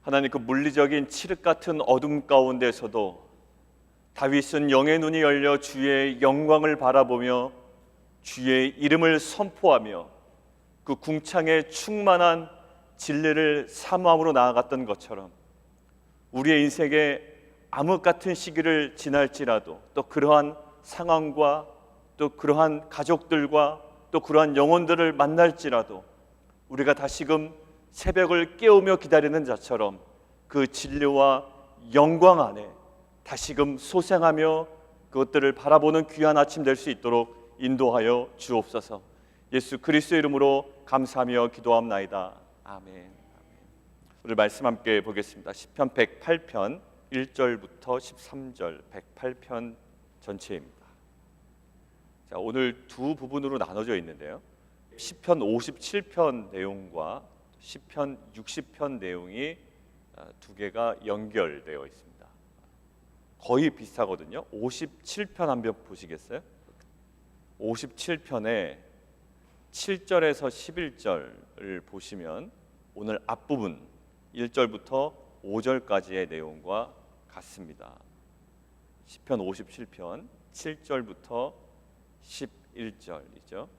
하나님, 그 물리적인 칠흑 같은 어둠 가운데서도 다윗은 영의 눈이 열려 주의 영광을 바라보며 주의 이름을 선포하며 그 궁창에 충만한 진리를 사모함으로 나아갔던 것처럼 우리의 인생에 암흑 같은 시기를 지날지라도 또 그러한 상황과 또 그러한 가족들과 또 그러한 영혼들을 만날지라도 우리가 다시금 새벽을 깨우며 기다리는 자처럼 그 진리와 영광 안에 다시금 소생하며 그것들을 바라보는 귀한 아침 될 수 있도록 인도하여 주옵소서. 예수 그리스도의 이름으로 감사하며 기도합나이다. 아멘. 오늘 말씀 함께 보겠습니다. 시편 108편 1절부터 13절 108편 전체입니다. 자, 오늘 두 부분으로 나눠져 있는데요. 시편 57편 내용과 시편 60편 내용이 두 개가 연결되어 있습니다. 거의 비슷하거든요. 57편 한번 보시겠어요? 57편에 7절에서 11절을 보시면 오늘 앞부분 1절부터 5절까지의 내용과 같습니다. 시편 57편 7절부터 11절이죠.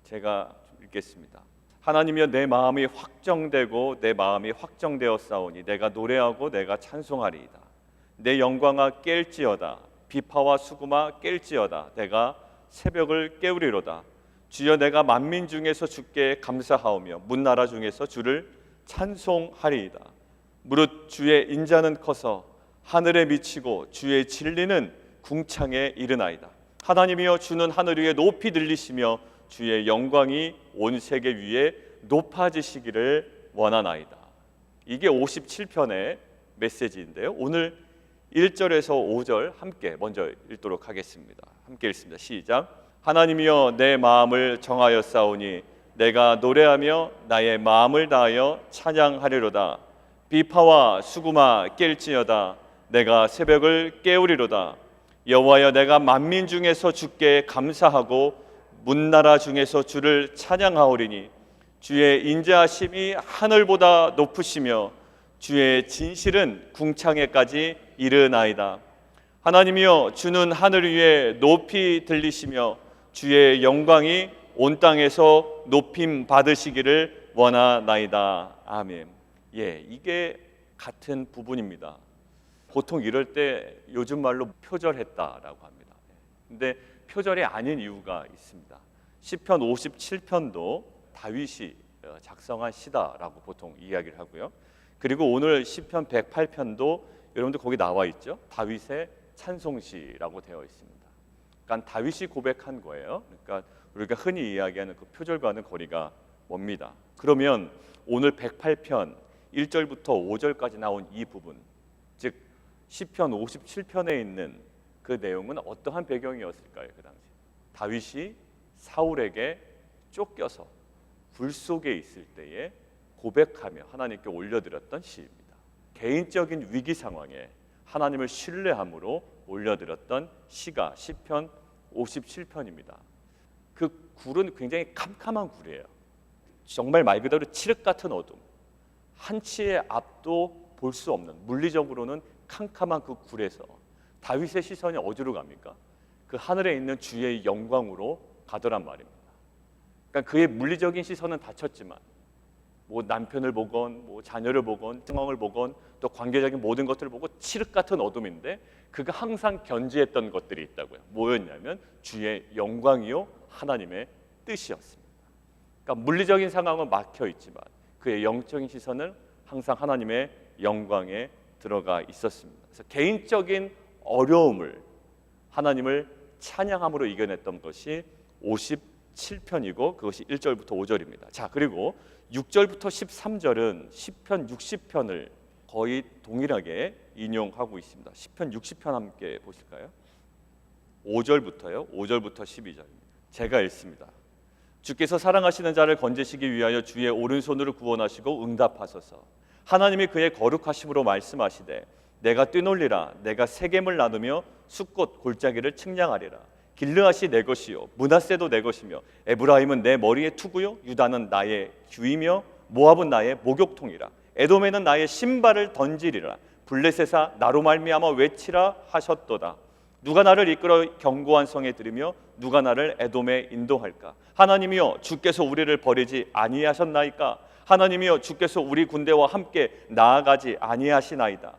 제가 읽겠습니다. 하나님이여, 내 마음이 확정되고 내 마음이 확정되었사오니 내가 노래하고 내가 찬송하리이다. 내 영광아 깰지어다. 비파와 수금아 깰지어다. 내가 새벽을 깨우리로다. 주여, 내가 만민 중에서 주께 감사하오며 문나라 중에서 주를 찬송하리이다. 무릇 주의 인자는 커서 하늘에 미치고 주의 진리는 궁창에 이르나이다. 하나님이여, 주는 하늘 위에 높이 들리시며 주의 영광이 온 세계 위에 높아지시기를 원하나이다. 이게 57편의 메시지인데요. 오늘 1절에서 5절 함께 먼저 읽도록 하겠습니다. 함께 읽습니다. 시작. 하나님이여, 내 마음을 정하였사오니 내가 노래하며 나의 마음을 다하여 찬양하리로다. 비파와 수금아 깰지어다. 내가 새벽을 깨우리로다. 여호와여, 내가 만민 중에서 주께 감사하고 문나라 중에서 주를 찬양하오리니 주의 인자하심이 하늘보다 높으시며 주의 진실은 궁창에까지 이르나이다. 하나님이여, 주는 하늘 위에 높이 들리시며 주의 영광이 온 땅에서 높임 받으시기를 원하나이다. 아멘. 이게 같은 부분입니다. 보통 이럴 때 요즘 말로 표절했다라고 합니다. 근데 표절이 아닌 이유가 있습니다. 시편 57편도 다윗이 작성한 시다라고 보통 이야기를 하고요. 그리고 오늘 시편 108편도 여러분들 거기 나와 있죠. 다윗의 찬송시라고 되어 있습니다. 그러니까 다윗이 고백한 거예요. 그러니까 우리가 흔히 이야기하는 그 표절과는 거리가 멉니다. 그러면 오늘 108편 1절부터 5절까지 나온 이 부분, 즉 시편 57편에 있는 그 내용은 어떠한 배경이었을까요? 그 당시 다윗이 사울에게 쫓겨서 굴 속에 있을 때에 고백하며 하나님께 올려드렸던 시입니다. 개인적인 위기 상황에 하나님을 신뢰함으로 올려드렸던 시가 시편 57편입니다. 그 굴은 굉장히 캄캄한 굴이에요. 정말 말 그대로 칠흑 같은 어둠, 한치의 앞도 볼 수 없는, 물리적으로는 캄캄한 그 굴에서 다윗의 시선이 어디로 갑니까? 그 하늘에 있는 주의 영광으로 가더란 말입니다. 그러니까 그의 물리적인 시선은 닫혔지만 뭐 남편을 보건 뭐 자녀를 보건 상황을 보건 또 관계적인 모든 것들을 보고 칠흑 같은 어둠인데 그가 항상 견지했던 것들이 있다고요. 뭐였냐면 주의 영광이요 하나님의 뜻이었습니다. 그러니까 물리적인 상황은 막혀 있지만 그의 영적인 시선은 항상 하나님의 영광에 들어가 있었습니다. 그래서 개인적인 어려움을 하나님을 찬양함으로 이겨냈던 것이 57편이고 그것이 1절부터 5절입니다. 자, 그리고 6절부터 13절은 시편 60편을 거의 동일하게 인용하고 있습니다. 시편 60편 함께 보실까요? 5절부터요. 5절부터 12절입니다. 제가 읽습니다. 주께서 사랑하시는 자를 건지시기 위하여 주의 오른손으로 구원하시고 응답하소서. 하나님이 그의 거룩하심으로 말씀하시되 내가 뛰놀리라. 내가 세겜을 나누며 숫꽃 골짜기를 측량하리라. 길르앗이 내 것이요 므낫세도 내 것이며 에브라임은 내 머리의 투구요 유다는 나의 규이며 모압은 나의 목욕통이라. 에돔에는 나의 신발을 던지리라. 블레셋아 나로 말미암아 외치라 하셨도다. 누가 나를 이끌어 견고한 성에 들이며 누가 나를 에돔에 인도할까? 하나님이여 주께서 우리를 버리지 아니하셨나이까? 하나님이여 주께서 우리 군대와 함께 나아가지 아니하시나이다.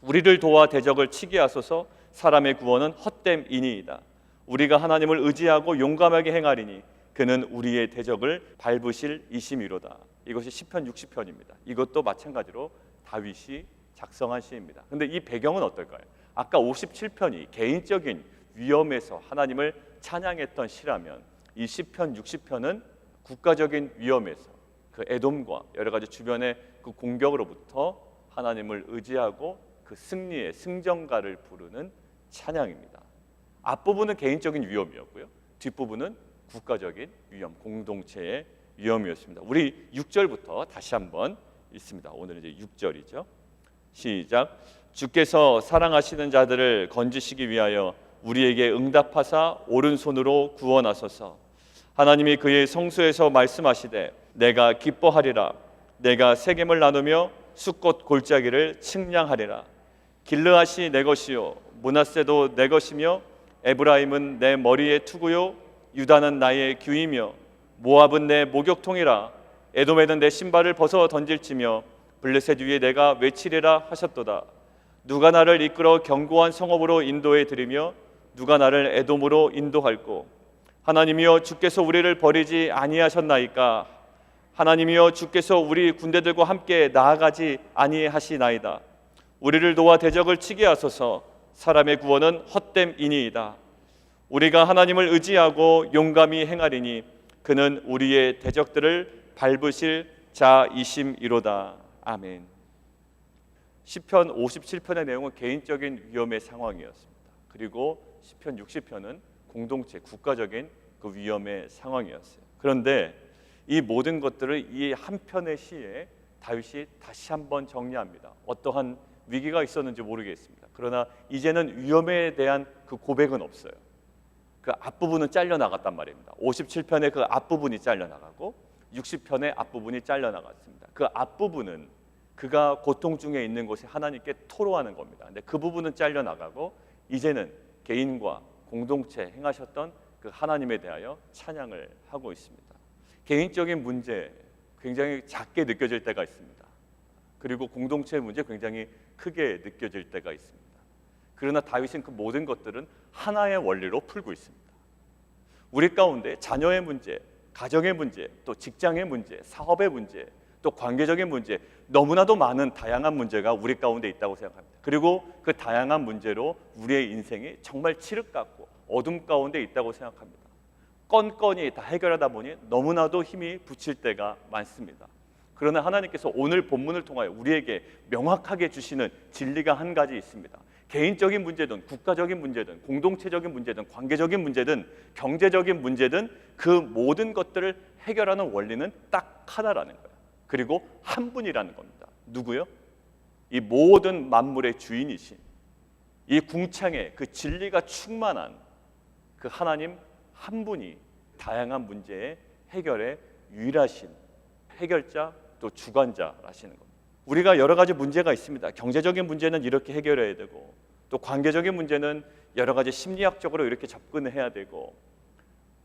우리를 도와 대적을 치게 하소서. 사람의 구원은 헛됨이니이다. 우리가 하나님을 의지하고 용감하게 행하리니 그는 우리의 대적을 밟으실 이심이로다. 이것이 시편 60편입니다. 이것도 마찬가지로 다윗이 작성한 시입니다. 그런데 이 배경은 어떨까요? 아까 57편이 개인적인 위험에서 하나님을 찬양했던 시라면 이 시편 60편은 국가적인 위험에서 그 에돔과 여러 가지 주변의 그 공격으로부터 하나님을 의지하고 그 승리의 승전가를 부르는 찬양입니다. 앞부분은 개인적인 위험이었고요, 뒷부분은 국가적인 위험, 공동체의 위험이었습니다. 우리 6절부터 다시 한번 읽습니다. 오늘은 이제 6절이죠. 시작. 주께서 사랑하시는 자들을 건지시기 위하여 우리에게 응답하사 오른손으로 구원하소서. 하나님이 그의 성소에서 말씀하시되 내가 기뻐하리라. 내가 세겜을 나누며 숫꽃 골짜기를 측량하리라. 길르앗이 내 것이요 므낫세도 내 것이며 에브라임은 내 머리의 투구요 유다는 나의 규이며 모압은 내 목욕통이라. 에돔에는 내 신발을 벗어 던질지며 블레셋 위에 내가 외치리라 하셨도다. 누가 나를 이끌어 견고한 성읍으로 인도해 드리며 누가 나를 에돔으로 인도할꼬? 하나님이여 주께서 우리를 버리지 아니하셨나이까? 하나님이여 주께서 우리 군대들과 함께 나아가지 아니하시나이다. 우리를 도와 대적을 치게 하소서. 사람의 구원은 헛됨이니이다. 우리가 하나님을 의지하고 용감히 행하리니 그는 우리의 대적들을 밟으실 자이심이로다. 아멘. 시편 57편의 내용은 개인적인 위험의 상황이었습니다. 그리고 시편 60편은 공동체, 국가적인 그 위험의 상황이었어요. 그런데 이 모든 것들을 이 한 편의 시에 다윗이 다시 한번 정리합니다. 어떠한 위기가 있었는지 모르겠습니다. 그러나 이제는 위험에 대한 그 고백은 없어요. 그 앞부분은 잘려나갔단 말입니다. 57편의 그 앞부분이 잘려나가고 60편의 앞부분이 잘려나갔습니다. 그 앞부분은 그가 고통 중에 있는 곳에 하나님께 토로하는 겁니다. 근데 그 부분은 잘려나가고 이제는 개인과 공동체 행하셨던 그 하나님에 대하여 찬양을 하고 있습니다. 개인적인 문제 굉장히 작게 느껴질 때가 있습니다. 그리고 공동체의 문제 굉장히 크게 느껴질 때가 있습니다. 그러나 다윗은 그 모든 것들은 하나의 원리로 풀고 있습니다. 우리 가운데 자녀의 문제, 가정의 문제, 또 직장의 문제, 사업의 문제, 또 관계적인 문제, 너무나도 많은 다양한 문제가 우리 가운데 있다고 생각합니다. 그리고 그 다양한 문제로 우리의 인생이 정말 칠흑 같고 어둠 가운데 있다고 생각합니다. 건건이 다 해결하다 보니 너무나도 힘이 부칠 때가 많습니다. 그러나 하나님께서 오늘 본문을 통하여 우리에게 명확하게 주시는 진리가 한 가지 있습니다. 개인적인 문제든 국가적인 문제든 공동체적인 문제든 관계적인 문제든 경제적인 문제든 그 모든 것들을 해결하는 원리는 딱 하나라는 거예요. 그리고 한 분이라는 겁니다. 누구요? 이 모든 만물의 주인이신, 이 궁창에 그 진리가 충만한 그 하나님 한 분이 다양한 문제의 해결에 유일하신 해결자, 또 주관자라시는 겁니다. 우리가 여러 가지 문제가 있습니다. 경제적인 문제는 이렇게 해결해야 되고, 또 관계적인 문제는 여러 가지 심리학적으로 이렇게 접근해야 되고,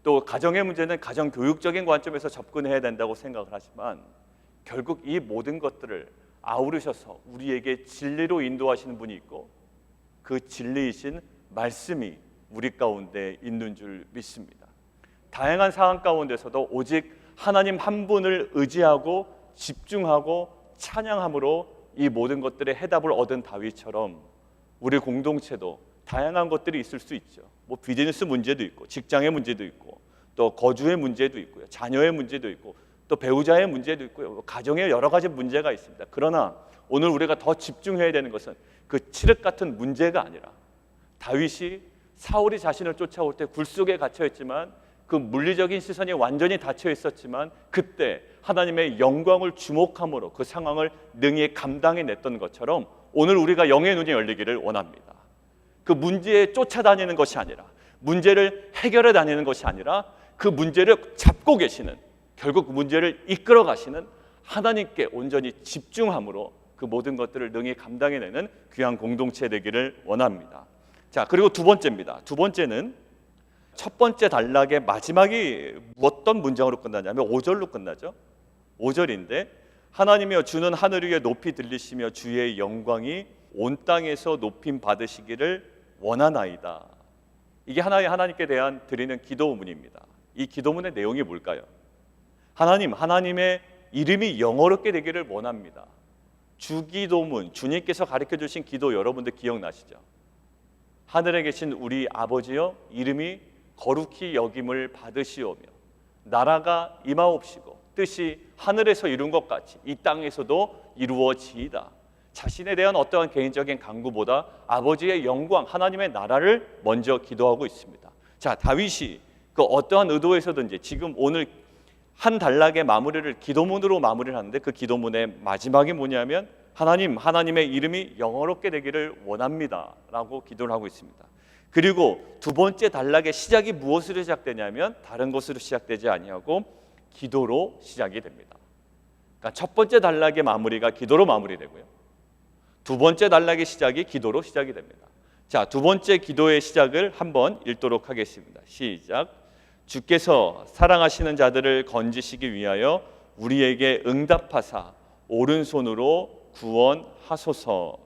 또 가정의 문제는 가정 교육적인 관점에서 접근해야 된다고 생각을 하지만 결국 이 모든 것들을 아우르셔서 우리에게 진리로 인도하시는 분이 있고, 그 진리이신 말씀이 우리 가운데 있는 줄 믿습니다. 다양한 상황 가운데서도 오직 하나님 한 분을 의지하고 집중하고 찬양함으로 이 모든 것들의 해답을 얻은 다윗처럼 우리 공동체도 다양한 것들이 있을 수 있죠. 뭐 비즈니스 문제도 있고, 직장의 문제도 있고, 또 거주의 문제도 있고요, 자녀의 문제도 있고, 또 배우자의 문제도 있고요, 가정에 여러 가지 문제가 있습니다. 그러나 오늘 우리가 더 집중해야 되는 것은 그 칠흑 같은 문제가 아니라, 다윗이 사울이 자신을 쫓아올 때 굴 속에 갇혀 있지만 그 물리적인 시선이 완전히 닫혀 있었지만 그때 하나님의 영광을 주목함으로 그 상황을 능히 감당해냈던 것처럼 오늘 우리가 영의 눈이 열리기를 원합니다. 그 문제에 쫓아다니는 것이 아니라, 문제를 해결해 다니는 것이 아니라 그 문제를 잡고 계시는, 결국 그 문제를 이끌어 가시는 하나님께 온전히 집중함으로 그 모든 것들을 능히 감당해내는 귀한 공동체 되기를 원합니다. 자, 그리고 두 번째입니다. 두 번째는 첫 번째 단락의 마지막이 어떤 문장으로 끝나냐면 5절로 끝나죠. 5절인데 하나님이여 주는 하늘 위에 높이 들리시며 주의 영광이 온 땅에서 높임 받으시기를 원하나이다. 이게 하나님께 대한 드리는 기도문입니다. 이 기도문의 내용이 뭘까요? 하나님의 이름이 영어롭게 되기를 원합니다. 주기도문, 주님께서 가르쳐 주신 기도 여러분들 기억나시죠? 하늘에 계신 우리 아버지여 이름이 거룩히 여김을 받으시오며 나라가 임하옵시고 뜻이 하늘에서 이룬 것 같이 이 땅에서도 이루어지이다. 자신에 대한 어떠한 개인적인 간구보다 아버지의 영광, 하나님의 나라를 먼저 기도하고 있습니다. 자, 다윗이 그 어떠한 의도에서든지 지금 오늘 한 단락의 마무리를 기도문으로 마무리를 하는데 그 기도문의 마지막이 뭐냐면 하나님의 이름이 영어롭게 되기를 원합니다 라고 기도를 하고 있습니다. 그리고 두 번째 단락의 시작이 무엇으로 시작되냐면 다른 것으로 시작되지 아니하고 기도로 시작이 됩니다. 그러니까 첫 번째 단락의 마무리가 기도로 마무리되고요, 두 번째 단락의 시작이 기도로 시작이 됩니다. 자, 두 번째 기도의 시작을 한번 읽도록 하겠습니다. 시작. 주께서 사랑하시는 자들을 건지시기 위하여 우리에게 응답하사 오른손으로 구원하소서.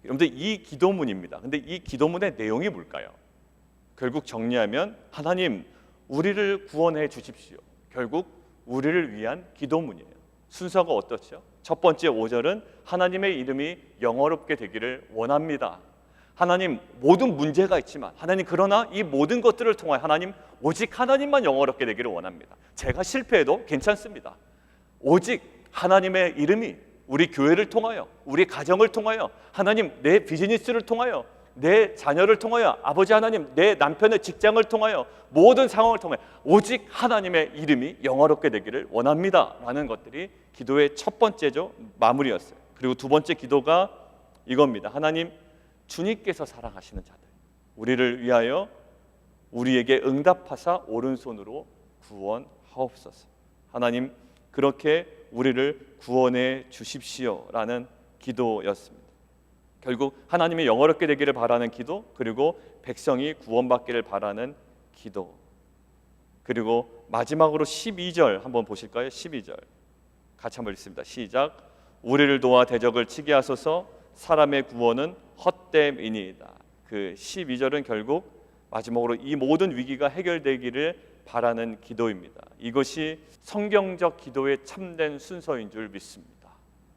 여러분들 이 기도문입니다. 근데 이 기도문의 내용이 뭘까요? 결국 정리하면 하나님 우리를 구원해 주십시오. 결국 우리를 위한 기도문이에요. 순서가 어떻죠? 첫 번째 5절은 하나님의 이름이 영어롭게 되기를 원합니다. 하나님 모든 문제가 있지만 하나님 그러나 이 모든 것들을 통하여 하나님 오직 하나님만 영어롭게 되기를 원합니다. 제가 실패해도 괜찮습니다. 오직 하나님의 이름이 우리 교회를 통하여 우리 가정을 통하여 하나님 내 비즈니스를 통하여 내 자녀를 통하여 아버지 하나님 내 남편의 직장을 통하여 모든 상황을 통하여 오직 하나님의 이름이 영어롭게 되기를 원합니다 라는 것들이 기도의 첫 번째죠. 마무리였어요. 그리고 두 번째 기도가 이겁니다. 하나님 주님께서 사랑하시는 자들 우리를 위하여 우리에게 응답하사 오른손으로 구원하옵소서. 하나님 그렇게 우리를 구원해 주십시오 라는 기도였습니다. 결국 하나님이 영어롭게 되기를 바라는 기도, 그리고 백성이 구원받기를 바라는 기도, 그리고 마지막으로 12절 한번 보실까요? 12절 같이 한번 읽습니다. 시작. 우리를 도와 대적을 치게 하소서. 사람의 구원은 헛됨이니이다. 그 12절은 결국 마지막으로 이 모든 위기가 해결되기를 바라는 기도입니다. 이것이 성경적 기도의 참된 순서인 줄 믿습니다.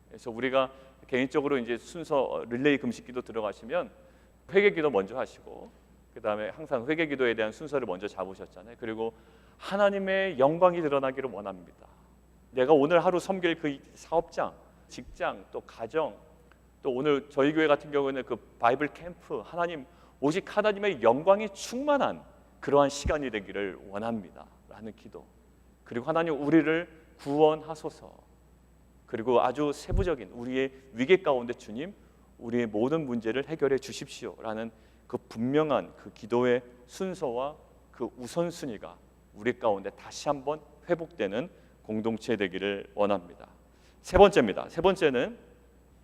그래서 우리가 개인적으로 이제 순서 릴레이 금식기도 들어가시면 회개기도 먼저 하시고 그 다음에 항상 회개기도에 대한 순서를 먼저 잡으셨잖아요. 그리고 하나님의 영광이 드러나기를 원합니다. 내가 오늘 하루 섬길 그 사업장, 직장, 또 가정, 또 오늘 저희 교회 같은 경우에는 그 바이블 캠프, 하나님 오직 하나님의 영광이 충만한 그러한 시간이 되기를 원합니다 라는 기도, 그리고 하나님 우리를 구원하소서. 그리고 아주 세부적인 우리의 위기 가운데 주님 우리의 모든 문제를 해결해 주십시오 라는 그 분명한 그 기도의 순서와 그 우선순위가 우리 가운데 다시 한번 회복되는 공동체 되기를 원합니다. 세 번째입니다. 세 번째는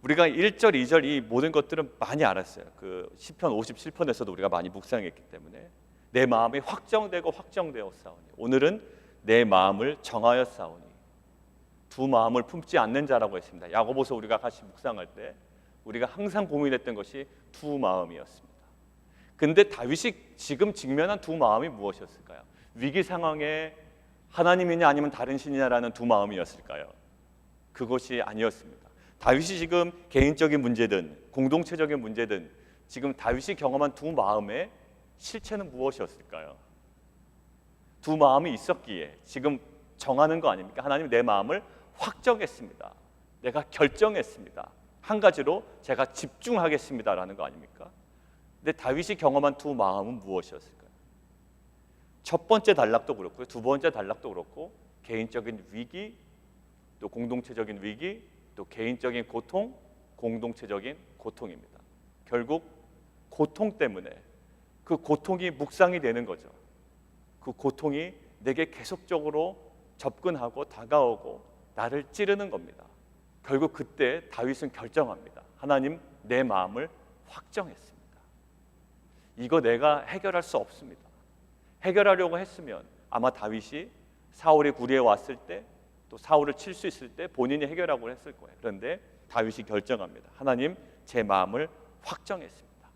우리가 1절, 2절 이 모든 것들은 많이 알았어요. 그 시편 57편에서도 우리가 많이 묵상했기 때문에 내 마음이 확정되고 확정되어 싸우니 오늘은 내 마음을 정하여 싸우니 두 마음을 품지 않는 자라고 했습니다. 야고보서 우리가 같이 묵상할 때 우리가 항상 고민했던 것이 두 마음이었습니다. 근데 다윗이 지금 직면한 두 마음이 무엇이었을까요? 위기 상황에 하나님이냐 아니면 다른 신이냐라는 두 마음이었을까요? 그것이 아니었습니다. 다윗이 지금 개인적인 문제든 공동체적인 문제든 지금 다윗이 경험한 두 마음의 실체는 무엇이었을까요? 두 마음이 있었기에 지금 정하는 거 아닙니까? 하나님 내 마음을 확정했습니다. 내가 결정했습니다. 한 가지로 제가 집중하겠습니다라는 거 아닙니까? 근데 다윗이 경험한 두 마음은 무엇이었을까요? 첫 번째 단락도 그렇고요, 두 번째 단락도 그렇고 개인적인 위기, 또 공동체적인 위기, 또 개인적인 고통, 공동체적인 고통입니다. 결국 고통 때문에 그 고통이 묵상이 되는 거죠. 그 고통이 내게 계속적으로 접근하고 다가오고 나를 찌르는 겁니다. 결국 그때 다윗은 결정합니다. 하나님, 내 마음을 확정했습니다. 이거 내가 해결할 수 없습니다. 해결하려고 했으면 아마 다윗이 사울의 구리에 왔을 때, 또 사울을 칠 수 있을 때 본인이 해결하고 했을 거예요. 그런데 다윗이 결정합니다. 하나님, 제 마음을 확정했습니다.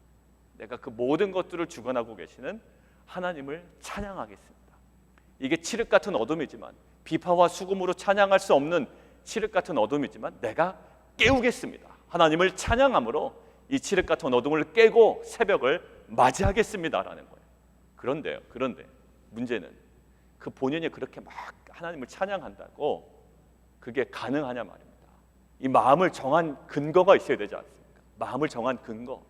내가 그 모든 것들을 주관하고 계시는 하나님을 찬양하겠습니다. 이게 칠흑 같은 어둠이지만, 비파와 수금으로 찬양할 수 없는 칠흑 같은 어둠이지만 내가 깨우겠습니다. 하나님을 찬양함으로 이 칠흑 같은 어둠을 깨고 새벽을 맞이하겠습니다라는 거예요. 그런데 문제는 그 본인이 그렇게 막 하나님을 찬양한다고 그게 가능하냐 말입니다. 이 마음을 정한 근거가 있어야 되지 않습니까? 마음을 정한 근거.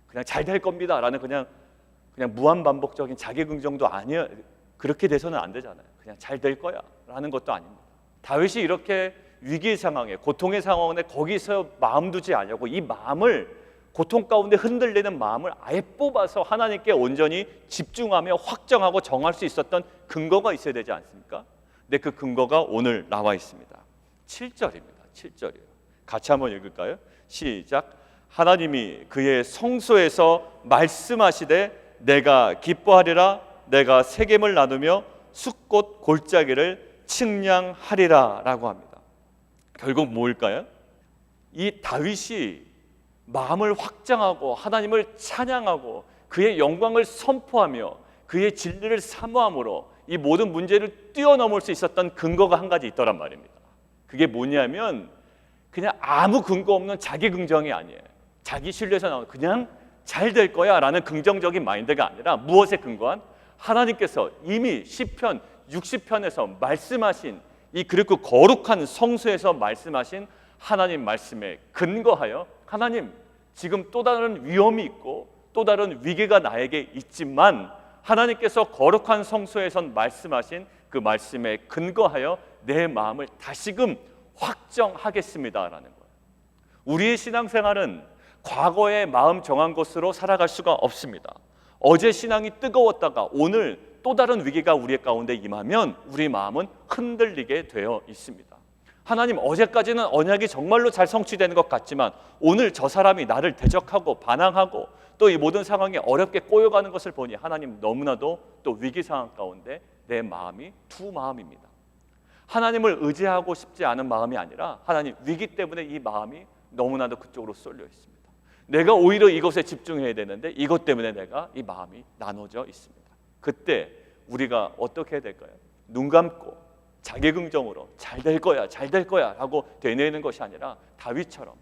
그냥 잘 될 겁니다라는 그냥 무한 반복적인 자기 긍정도 아니야. 그렇게 돼서는 안 되잖아요. 그냥 잘 될 거야 라는 것도 아닙니다. 다윗이 이렇게 위기 상황에, 고통의 상황에 거기서 마음 두지 않냐고, 이 마음을, 고통 가운데 흔들리는 마음을 아예 뽑아서 하나님께 온전히 집중하며 확정하고 정할 수 있었던 근거가 있어야 되지 않습니까? 근데 그 근거가 오늘 나와 있습니다. 7절입니다. 7절이에요. 같이 한번 읽을까요? 시작. 하나님이 그의 성소에서 말씀하시되 내가 기뻐하리라, 내가 세겜을 나누며 숫꽃 골짜기를 측량하리라 라고 합니다. 결국 뭘까요? 이 다윗이 마음을 확장하고 하나님을 찬양하고 그의 영광을 선포하며 그의 진리를 사모함으로 이 모든 문제를 뛰어넘을 수 있었던 근거가 한 가지 있더란 말입니다. 그게 뭐냐면 그냥 아무 근거 없는 자기 긍정이 아니에요. 자기 신뢰에서 나오는 그냥 잘 될 거야 라는 긍정적인 마인드가 아니라 무엇에 근거한? 하나님께서 이미 시편 60편에서 말씀하신 이 그리고 거룩한 성소에서 말씀하신 하나님 말씀에 근거하여, 하나님, 지금 또 다른 위험이 있고 또 다른 위기가 나에게 있지만 하나님께서 거룩한 성소에선 말씀하신 그 말씀에 근거하여 내 마음을 다시금 확정하겠습니다라는 거예요. 우리의 신앙생활은 과거의 마음 정한 것으로 살아갈 수가 없습니다. 어제 신앙이 뜨거웠다가 오늘 또 다른 위기가 우리 가운데 임하면 우리 마음은 흔들리게 되어 있습니다. 하나님, 어제까지는 언약이 정말로 잘 성취되는 것 같지만 오늘 저 사람이 나를 대적하고 반항하고 또 이 모든 상황이 어렵게 꼬여가는 것을 보니 하나님, 너무나도 또 위기 상황 가운데 내 마음이 두 마음입니다. 하나님을 의지하고 싶지 않은 마음이 아니라 하나님, 위기 때문에 이 마음이 너무나도 그쪽으로 쏠려 있습니다. 내가 오히려 이것에 집중해야 되는데 이것 때문에 내가 이 마음이 나눠져 있습니다. 그때 우리가 어떻게 해야 될까요? 눈 감고 자기 긍정으로 잘 될 거야, 잘 될 거야 라고 되뇌는 것이 아니라 다윗처럼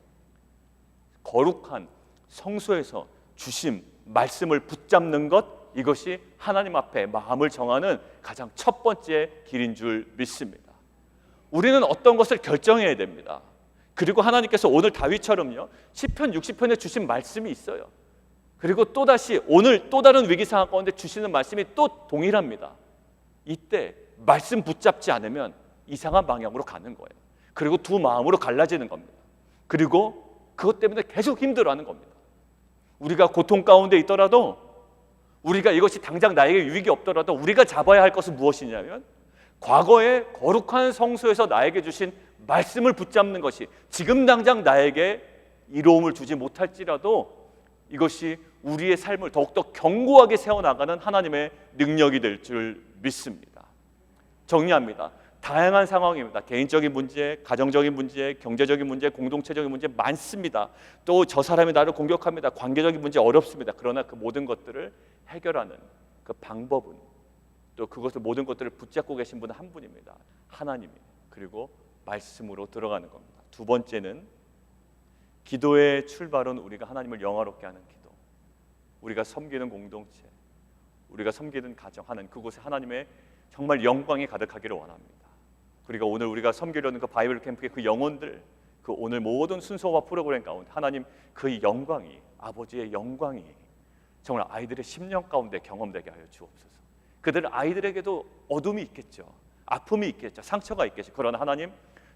거룩한 성소에서 주신 말씀을 붙잡는 것, 이것이 하나님 앞에 마음을 정하는 가장 첫 번째 길인 줄 믿습니다. 우리는 어떤 것을 결정해야 됩니다. 그리고 하나님께서 오늘 다윗처럼요, 시편 60편에 주신 말씀이 있어요. 그리고 또다시 오늘 또 다른 위기 상황 가운데 주시는 말씀이 또 동일합니다. 이때 말씀 붙잡지 않으면 이상한 방향으로 가는 거예요. 그리고 두 마음으로 갈라지는 겁니다. 그리고 그것 때문에 계속 힘들어하는 겁니다. 우리가 고통 가운데 있더라도, 우리가 이것이 당장 나에게 유익이 없더라도 우리가 잡아야 할 것은 무엇이냐면 과거에 거룩한 성소에서 나에게 주신 말씀을 붙잡는 것이 지금 당장 나에게 이로움을 주지 못할지라도 이것이 우리의 삶을 더욱더 견고하게 세워나가는 하나님의 능력이 될 줄 믿습니다. 정리합니다. 다양한 상황입니다. 개인적인 문제, 가정적인 문제, 경제적인 문제, 공동체적인 문제 많습니다. 또 저 사람이 나를 공격합니다. 관계적인 문제 어렵습니다. 그러나 그 모든 것들을 해결하는 그 방법은, 또 그것을 모든 것들을 붙잡고 계신 분은 한 분입니다. 하나님이. 그리고 말씀으로 들어가는 겁니다. 두 번째는 기도의 출발은 우리가 하나님을 영화롭게 하는 기도. 우리가 섬기는 공동체, 우리가 섬기는 가정 하는 그곳에 하나님의 정말 영광이 가득하기를 원합니다. 그리고 오늘 우리가 섬기려는 그 바이블 캠프의 그 영혼들, 그 오늘 모든 순서와 프로그램 가운데 하나님 그 영광이, 아버지의 영광이 정말 아이들의 심령 가운데 경험되게 하여 주옵소서. 그들 아이들에게도 어둠이 있겠죠. 아픔이 있겠죠. 상처가 있겠죠. 그러나 하나님,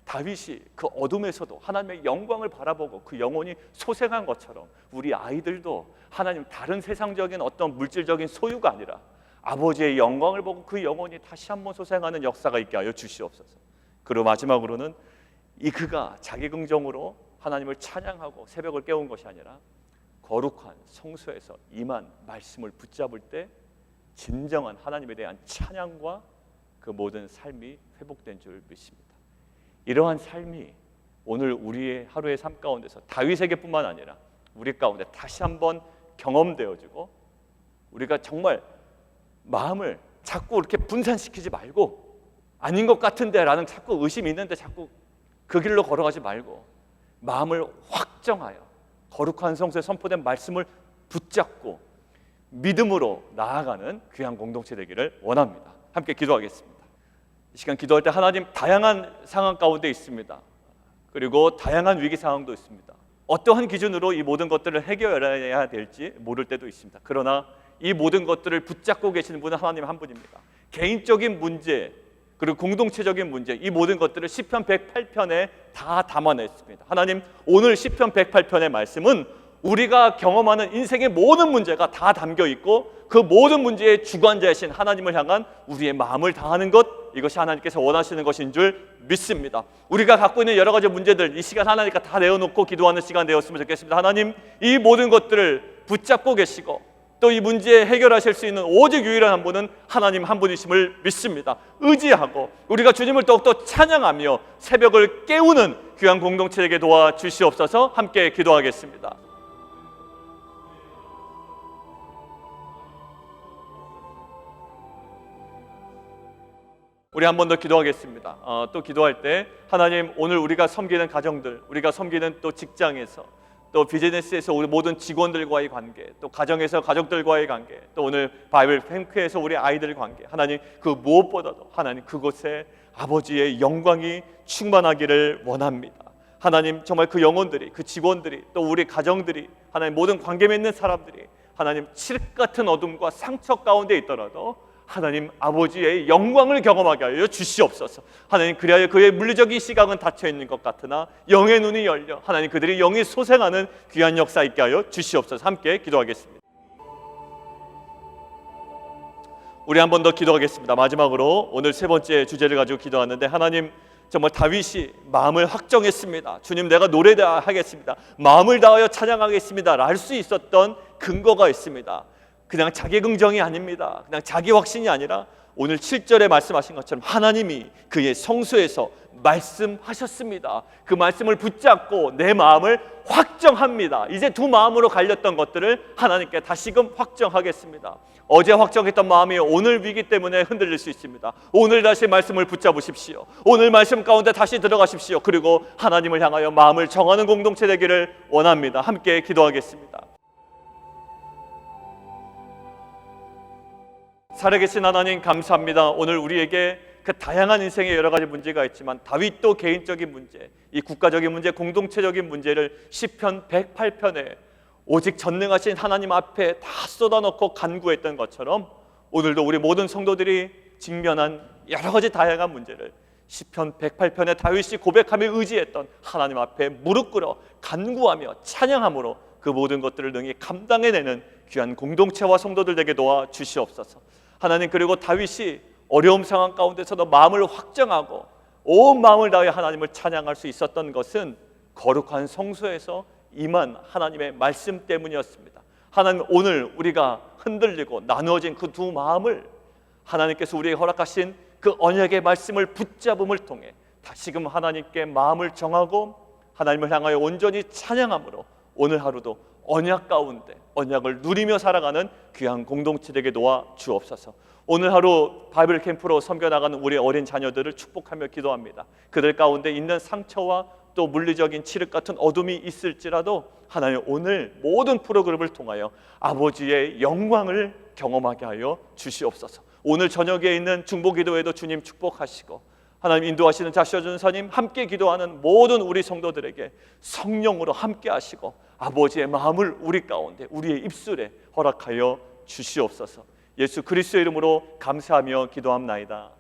다윗이 그 어둠에서도 하나님의 영광을 바라보고 그 영혼이 소생한 것처럼 우리 아이들도 하나님, 다른 세상적인 어떤 물질적인 소유가 아니라 아버지의 영광을 보고 그 영혼이 다시 한번 소생하는 역사가 있게 하여 주시옵소서. 그리고 마지막으로는 이 그가 자기 긍정으로 하나님을 찬양하고 새벽을 깨운 것이 아니라 거룩한 성소에서 임한 말씀을 붙잡을 때 진정한 하나님에 대한 찬양과 그 모든 삶이 회복된 줄 믿습니다. 이러한 삶이 오늘 우리의 하루의 삶 가운데서 다윗에게뿐만 아니라 우리 가운데 다시 한번 경험되어지고, 우리가 정말 마음을 자꾸 이렇게 분산시키지 말고 아닌 것 같은데 라는 자꾸 의심이 있는데 자꾸 그 길로 걸어가지 말고 마음을 확정하여 거룩한 성소에 선포된 말씀을 붙잡고 믿음으로 나아가는 귀한 공동체 되기를 원합니다. 함께 기도하겠습니다. 이 시간 기도할 때 하나님, 다양한 상황 가운데 있습니다. 그리고 다양한 위기 상황도 있습니다. 어떠한 기준으로 이 모든 것들을 해결해야 될지 모를 때도 있습니다. 그러나 이 모든 것들을 붙잡고 계시는 분은 하나님 한 분입니다. 개인적인 문제 그리고 공동체적인 문제, 이 모든 것들을 시편 108편에 다 담아냈습니다. 하나님, 오늘 시편 108편의 말씀은 우리가 경험하는 인생의 모든 문제가 다 담겨 있고 그 모든 문제의 주관자이신 하나님을 향한 우리의 마음을 다하는 것, 이것이 하나님께서 원하시는 것인 줄 믿습니다. 우리가 갖고 있는 여러 가지 문제들, 이 시간 하나님께 다 내어놓고 기도하는 시간 되었으면 좋겠습니다. 하나님, 이 모든 것들을 붙잡고 계시고 또 이 문제 해결하실 수 있는 오직 유일한 한 분은 하나님 한 분이심을 믿습니다. 의지하고 우리가 주님을 더욱더 찬양하며 새벽을 깨우는 귀한 공동체에게 도와주시옵소서. 함께 기도하겠습니다. 우리 한 번 더 기도하겠습니다. 또 기도할 때 하나님, 오늘 우리가 섬기는 가정들, 우리가 섬기는 또 직장에서, 또 비즈니스에서 우리 모든 직원들과의 관계, 또 가정에서 가족들과의 관계, 또 오늘 바이블 팬크에서 우리 아이들 관계, 하나님 그 무엇보다도 하나님 그곳에 아버지의 영광이 충만하기를 원합니다. 하나님, 정말 그 영혼들이, 그 직원들이, 또 우리 가정들이, 하나님 모든 관계 맺는 사람들이 하나님 칠흑 같은 어둠과 상처 가운데 있더라도 하나님 아버지의 영광을 경험하게 하여 주시옵소서. 하나님, 그리하여 그의 물리적인 시각은 닫혀 있는 것 같으나 영의 눈이 열려 하나님 그들이 영이 소생하는 귀한 역사 있게 하여 주시옵소서. 함께 기도하겠습니다. 우리 한 번 더 기도하겠습니다. 마지막으로 오늘 세 번째 주제를 가지고 기도하는데, 하나님, 정말 다윗이 마음을 확정했습니다. 주님, 내가 노래하겠습니다, 마음을 다하여 찬양하겠습니다 할 수 있었던 근거가 있습니다. 그냥 자기 긍정이 아닙니다. 그냥 자기 확신이 아니라 오늘 7절에 말씀하신 것처럼 하나님이 그의 성소에서 말씀하셨습니다. 그 말씀을 붙잡고 내 마음을 확정합니다. 이제 두 마음으로 갈렸던 것들을 하나님께 다시금 확정하겠습니다. 어제 확정했던 마음이 오늘 위기 때문에 흔들릴 수 있습니다. 오늘 다시 말씀을 붙잡으십시오. 오늘 말씀 가운데 다시 들어가십시오. 그리고 하나님을 향하여 마음을 정하는 공동체 되기를 원합니다. 함께 기도하겠습니다. 살아계신 하나님, 감사합니다. 오늘 우리에게 그 다양한 인생의 여러 가지 문제가 있지만 다윗도 개인적인 문제, 이 국가적인 문제, 공동체적인 문제를 시편 108편에 오직 전능하신 하나님 앞에 다 쏟아놓고 간구했던 것처럼 오늘도 우리 모든 성도들이 직면한 여러 가지 다양한 문제를 시편 108편에 다윗이 고백하며 의지했던 하나님 앞에 무릎 꿇어 간구하며 찬양함으로 그 모든 것들을 능히 감당해내는 귀한 공동체와 성도들 되게 도와 주시옵소서. 하나님, 그리고 다윗이 어려움 상황 가운데서도 마음을 확정하고 온 마음을 다해 하나님을 찬양할 수 있었던 것은 거룩한 성소에서 임한 하나님의 말씀 때문이었습니다. 하나님, 오늘 우리가 흔들리고 나누어진 그 두 마음을 하나님께서 우리에게 허락하신 그 언약의 말씀을 붙잡음을 통해 다시금 하나님께 마음을 정하고 하나님을 향하여 온전히 찬양함으로 오늘 하루도 언약 가운데 언약을 누리며 살아가는 귀한 공동체 되게 도와 주옵소서. 오늘 하루 바이블 캠프로 섬겨나가는 우리 어린 자녀들을 축복하며 기도합니다. 그들 가운데 있는 상처와 또 물리적인 칠흑 같은 어둠이 있을지라도 하나님, 오늘 모든 프로그램을 통하여 아버지의 영광을 경험하게 하여 주시옵소서. 오늘 저녁에 있는 중보기도회도 주님 축복하시고 하나님 인도하시는 자시어 전사님 함께 기도하는 모든 우리 성도들에게 성령으로 함께 하시고 아버지의 마음을 우리 가운데 우리의 입술에 허락하여 주시옵소서. 예수 그리스도의 이름으로 감사하며 기도합나이다.